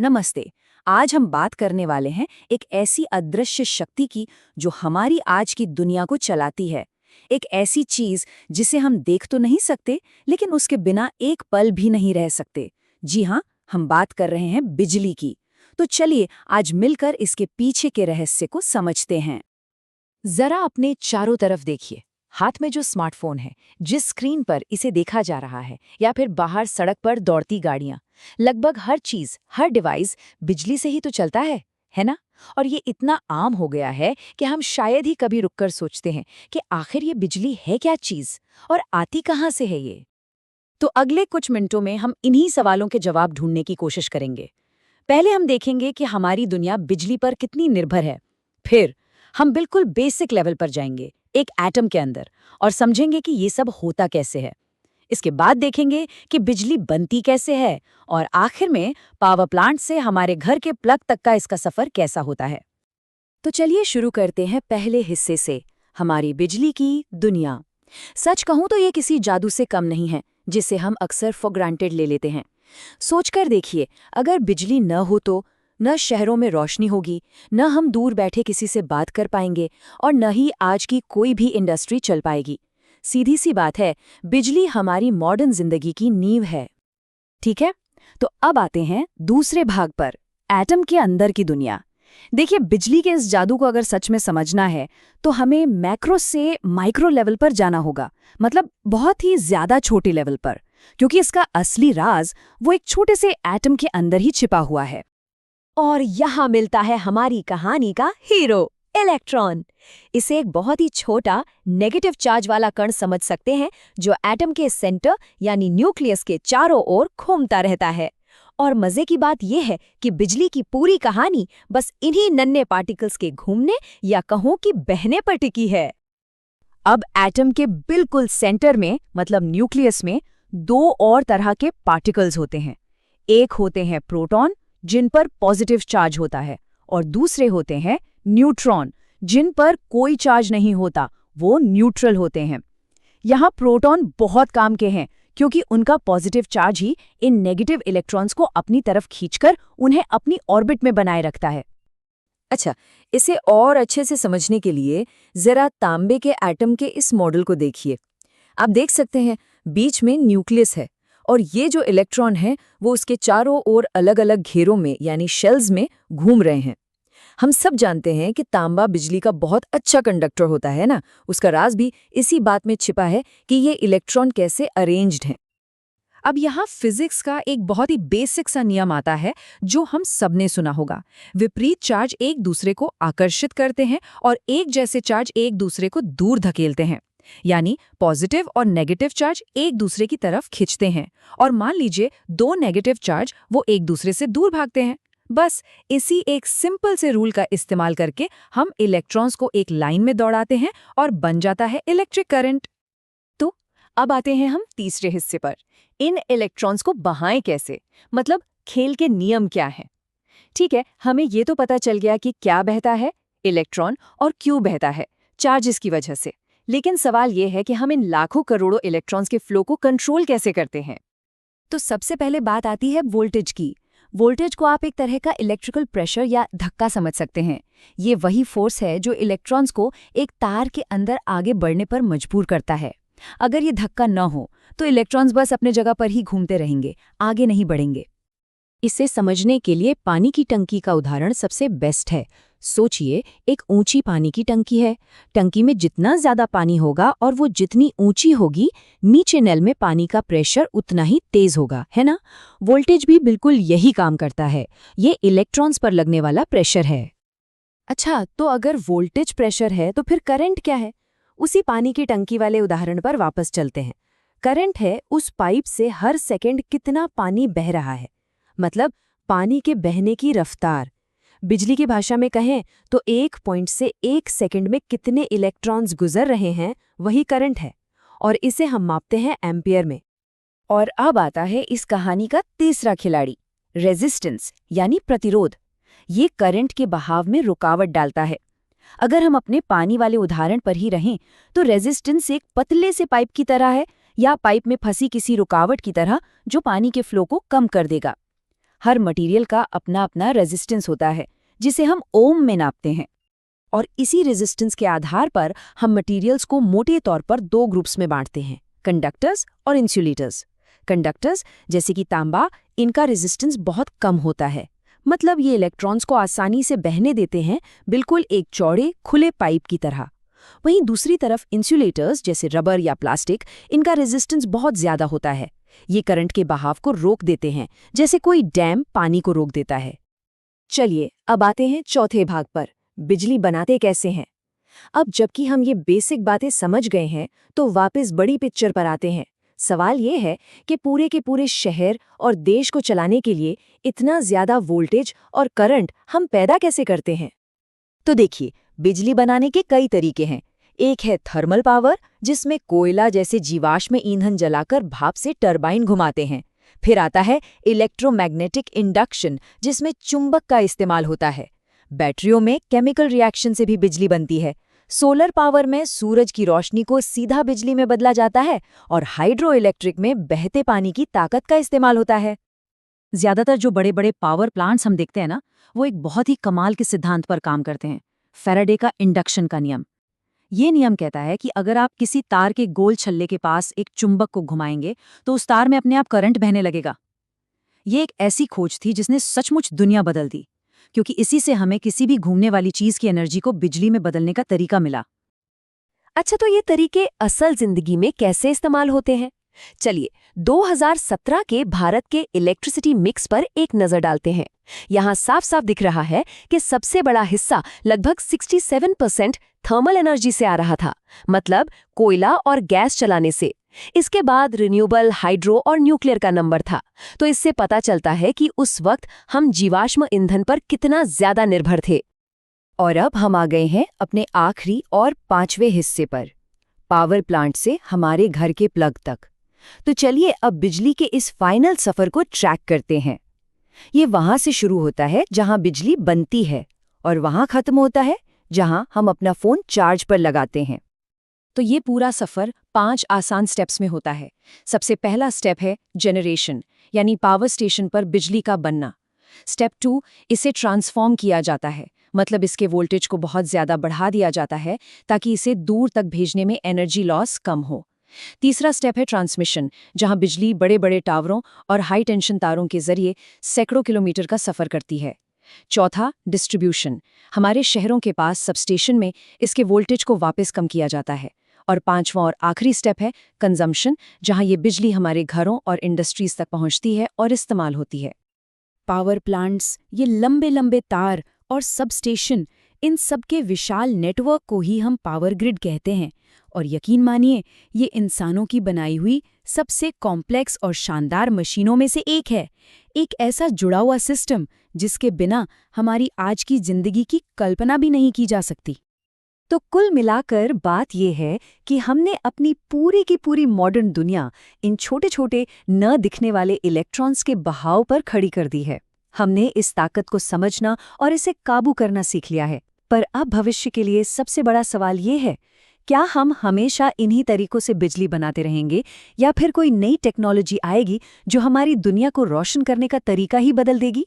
नमस्ते। आज हम बात करने वाले हैं एक ऐसी अदृश्य शक्ति की जो हमारी आज की दुनिया को चलाती है। एक ऐसी चीज जिसे हम देख तो नहीं सकते, लेकिन उसके बिना एक पल भी नहीं रह सकते। जी हाँ, हम बात कर रहे हैं बिजली की। तो चलिए आज मिलकर इसके पीछे के रहस्य को समझते हैं। जरा अपने चारों तरफ देखिए। हाथ में जो स्मार्टफोन है, जिस स्क्रीन पर इसे देखा जा रहा है, या फिर बाहर सड़क पर दौड़ती गाड़ियां, लगभग हर चीज, हर डिवाइस बिजली से ही तो चलता है ना? और ये इतना आम हो गया है कि हम शायद ही कभी रुककर सोचते हैं कि आखिर ये बिजली है क्या चीज और आती कहाँ से है ये। तो अगले कुछ मिनटों में हम इन्हीं सवालों के जवाब ढूंढने की कोशिश करेंगे। पहले हम देखेंगे कि हमारी दुनिया बिजली पर कितनी निर्भर है। फिर हम बिल्कुल बेसिक लेवल पर जाएंगे, एक एटम के अंदर, और समझेंगे कि ये सब होता कैसे है। इसके बाद देखेंगे कि बिजली बनती कैसे है, और आखिर में पावर प्लांट से हमारे घर के प्लग तक का इसका सफर कैसा होता है। तो चलिए शुरू करते हैं पहले हिस्से से, हमारी बिजली की दुनिया। सच कहूं तो ये किसी जादू से कम नहीं है, जिसे हम अक्सर फॉर ग्रांटेड ले लेते हैं। सोचकर देखिए, अगर बिजली न हो तो न शहरों में रोशनी होगी, न हम दूर बैठे किसी से बात कर पाएंगे, और न ही आज की कोई भी इंडस्ट्री चल पाएगी। सीधी सी बात है, बिजली हमारी मॉडर्न जिंदगी की नींव है। ठीक है, तो अब आते हैं दूसरे भाग पर, एटम के अंदर की दुनिया। देखिए, बिजली के इस जादू को अगर सच में समझना है तो हमें मैक्रो से माइक्रो लेवल पर जाना होगा, मतलब बहुत ही ज्यादा छोटे लेवल पर, क्योंकि इसका असली राज वो एक छोटे से एटम के अंदर ही छिपा हुआ है। और यहाँ मिलता है हमारी कहानी का हीरो, इलेक्ट्रॉन। इसे एक बहुत ही छोटा नेगेटिव चार्ज वाला कण समझ सकते हैं, जो एटम के सेंटर यानी न्यूक्लियस के चारों ओर घूमता रहता है। और मजे की बात यह है कि बिजली की पूरी कहानी बस इन्हीं नन्हे पार्टिकल्स के घूमने या कहो कि बहने पर टिकी है। अब एटम के बिल्कुल सेंटर में, मतलब न्यूक्लियस में, दो और तरह के पार्टिकल्स होते हैं। एक होते हैं प्रोटॉन, जिन पर पॉजिटिव चार्ज होता है, और दूसरे होते हैं न्यूट्रॉन, जिन पर कोई चार्ज नहीं होता, वो न्यूट्रल होते हैं। यहाँ प्रोटॉन बहुत काम के हैं, क्योंकि उनका पॉजिटिव चार्ज ही इन नेगेटिव इलेक्ट्रॉन्स को अपनी तरफ खींचकर उन्हें अपनी ऑर्बिट में बनाए रखता है। अच्छा, इसे और अच्छे से समझने के लिए जरा तांबे के एटम के इस मॉडल को देखिए। आप देख सकते हैं, बीच में न्यूक्लियस है, और ये जो इलेक्ट्रॉन है वो उसके चारों ओर अलग अलग घेरों में यानी शेल्स में घूम रहे हैं। हम सब जानते हैं कि तांबा बिजली का बहुत अच्छा कंडक्टर होता है ना। उसका राज भी इसी बात में छिपा है कि ये इलेक्ट्रॉन कैसे अरेंज्ड हैं। अब यहाँ फिजिक्स का एक बहुत ही बेसिक सा नियम आता है, जो हम सबने सुना होगा। विपरीत चार्ज एक दूसरे को आकर्षित करते हैं और एक जैसे चार्ज एक दूसरे को दूर धकेलते हैं। यानी पॉजिटिव और नेगेटिव चार्ज एक दूसरे की तरफ खींचते हैं, और मान लीजिए दो नेगेटिव चार्ज वो एक दूसरे से दूर भागते हैं। बस इसी एक सिंपल से रूल का इस्तेमाल करके हम इलेक्ट्रॉन्स को एक लाइन में दौड़ाते हैं और बन जाता है इलेक्ट्रिक करंट। तो अब आते हैं हम तीसरे हिस्से पर, इन इलेक्ट्रॉन्स को बहाएं कैसे, मतलब खेल के नियम क्या हैं। ठीक है, हमें ये तो पता चल गया कि क्या बहता है, इलेक्ट्रॉन, और क्यों बहता है, चार्जेस की वजह से। लेकिन सवाल यह है कि हम इन लाखों करोड़ों इलेक्ट्रॉन्स के फ्लो को कंट्रोल कैसे करते हैं। तो सबसे पहले बात आती है वोल्टेज की। वोल्टेज को आप एक तरह का इलेक्ट्रिकल प्रेशर या धक्का समझ सकते हैं। ये वही फोर्स है जो इलेक्ट्रॉन्स को एक तार के अंदर आगे बढ़ने पर मजबूर करता है। अगर ये धक्का न हो तो इलेक्ट्रॉन्स बस अपने जगह पर ही घूमते रहेंगे, आगे नहीं बढ़ेंगे। इसे समझने के लिए पानी की टंकी का उदाहरण सबसे बेस्ट है। सोचिए, एक ऊंची पानी की टंकी है। टंकी में जितना ज्यादा पानी होगा और वो जितनी ऊंची होगी, नीचे नल में पानी का प्रेशर उतना ही तेज होगा, है ना? वोल्टेज भी बिल्कुल यही काम करता है। ये इलेक्ट्रॉन्स पर लगने वाला प्रेशर है। अच्छा, तो अगर वोल्टेज प्रेशर है तो फिर करंट क्या है? उसी पानी की टंकी वाले उदाहरण पर वापस चलते हैं। करंट है उस पाइप से हर सेकंड कितना पानी बह रहा है, मतलब पानी के बहने की रफ्तार। बिजली की भाषा में कहें तो एक पॉइंट से एक सेकंड में कितने इलेक्ट्रॉन्स गुजर रहे हैं, वही करंट है, और इसे हम मापते हैं एम्पियर में। और अब आता है इस कहानी का तीसरा खिलाड़ी, रेजिस्टेंस यानी प्रतिरोध। ये करंट के बहाव में रुकावट डालता है। अगर हम अपने पानी वाले उदाहरण पर ही रहें तो रेजिस्टेंस एक पतले से पाइप की तरह है, या पाइप में फंसी किसी रुकावट की तरह, जो पानी के फ्लो को कम कर देगा। हर मटेरियल का अपना अपना रेजिस्टेंस होता है, जिसे हम ओम में नापते हैं। और इसी रेजिस्टेंस के आधार पर हम मटेरियल्स को मोटे तौर पर दो ग्रुप्स में बांटते हैं, कंडक्टर्स और इंसुलेटर्स। कंडक्टर्स जैसे कि तांबा, इनका रेजिस्टेंस बहुत कम होता है, मतलब ये इलेक्ट्रॉन्स को आसानी से बहने देते हैं, बिल्कुल एक चौड़े खुले पाइप की तरह। वहीं दूसरी तरफ इंसुलेटर्स जैसे रबर या प्लास्टिक, इनका रेजिस्टेंस बहुत ज्यादा होता है। ये करंट के बहाव को रोक देते हैं, जैसे कोई डैम पानी को रोक देता है। चलिए अब आते हैं चौथे भाग पर, बिजली बनाते कैसे हैं। अब जबकि हम ये बेसिक बातें समझ गए हैं तो वापस बड़ी पिक्चर पर आते हैं। सवाल ये है कि पूरे के पूरे शहर और देश को चलाने के लिए इतना ज्यादा वोल्टेज और करंट हम पैदा कैसे करते हैं। तो देखिए, बिजली बनाने के कई तरीके हैं। एक है थर्मल पावर, जिसमें कोयला जैसे जीवाश्म ईंधन जलाकर भाप से टरबाइन घुमाते हैं। फिर आता है इलेक्ट्रोमैग्नेटिक इंडक्शन, जिसमें चुंबक का इस्तेमाल होता है। बैटरियों में केमिकल रिएक्शन से भी बिजली बनती है। सोलर पावर में सूरज की रोशनी को सीधा बिजली में बदला जाता है, और हाइड्रो इलेक्ट्रिक में बहते पानी की ताकत का इस्तेमाल होता है। ज्यादातर जो बड़े बड़े पावर प्लांट्स हम देखते हैं ना, वो एक बहुत ही कमाल के सिद्धांत पर काम करते हैं, फैराडे का इंडक्शन का नियम। ये नियम कहता है कि अगर आप किसी तार के गोल छल्ले के पास एक चुंबक को घुमाएंगे तो उस तार में अपने आप करंट बहने लगेगा। ये एक ऐसी खोज थी जिसने सचमुच दुनिया बदल दी, क्योंकि इसी से हमें किसी भी घूमने वाली चीज की एनर्जी को बिजली में बदलने का तरीका मिला। अच्छा, तो ये तरीके असल जिंदगी में कैसे इस्तेमाल होते हैं? चलिए 2017 के भारत के इलेक्ट्रिसिटी मिक्स पर एक नजर डालते हैं। यहाँ साफ साफ दिख रहा है कि सबसे बड़ा हिस्सा लगभग 67% थर्मल एनर्जी से आ रहा था, मतलब कोयला और गैस चलाने से। इसके बाद रिन्यूएबल, हाइड्रो और न्यूक्लियर का नंबर था। तो इससे पता चलता है कि उस वक्त हम जीवाश्म ईंधन पर कितना ज्यादा निर्भर थे। और अब हम आ गए हैं अपने आखिरी और पांचवें हिस्से पर, पावर प्लांट से हमारे घर के प्लग तक। तो चलिए अब बिजली के इस फाइनल सफर को ट्रैक करते हैं। ये वहां से शुरू होता है जहां बिजली बनती है, और वहां खत्म होता है जहां हम अपना फोन चार्ज पर लगाते हैं। तो ये पूरा सफर 5 आसान स्टेप्स में होता है। सबसे पहला स्टेप है जनरेशन, यानी पावर स्टेशन पर बिजली का बनना। स्टेप 2, इसे ट्रांसफॉर्म किया जाता है, मतलब इसके वोल्टेज को बहुत ज्यादा बढ़ा दिया जाता है ताकि इसे दूर तक भेजने में एनर्जी लॉस कम हो। तीसरा स्टेप है ट्रांसमिशन, जहां बिजली बड़े बड़े टावरों और हाई टेंशन तारों के जरिए सैकड़ों किलोमीटर का सफर करती है। चौथा, डिस्ट्रीब्यूशन, हमारे शहरों के पास सबस्टेशन में इसके वोल्टेज को वापस कम किया जाता है। और पांचवां और आखिरी स्टेप है कंजम्पशन, जहां ये बिजली हमारे घरों और इंडस्ट्रीज तक पहुंचती है और इस्तेमाल होती है। पावर प्लांट्स, ये लंबे लंबे तार और सबस्टेशन, इन सब के विशाल नेटवर्क को ही हम पावर ग्रिड कहते हैं। और यकीन मानिए, ये इंसानों की बनाई हुई सबसे कॉम्प्लेक्स और शानदार मशीनों में से एक है। एक ऐसा जुड़ा हुआ सिस्टम जिसके बिना हमारी आज की जिंदगी की कल्पना भी नहीं की जा सकती। तो कुल मिलाकर बात यह है कि हमने अपनी पूरी की पूरी मॉडर्न दुनिया इन छोटे छोटे न दिखने वाले इलेक्ट्रॉन्स के बहाव पर खड़ी कर दी है। हमने इस ताकत को समझना और इसे काबू करना सीख लिया है। पर अब भविष्य के लिए सबसे बड़ा सवाल ये है, क्या हम हमेशा इन्हीं तरीकों से बिजली बनाते रहेंगे, या फिर कोई नई टेक्नोलॉजी आएगी जो हमारी दुनिया को रोशन करने का तरीका ही बदल देगी?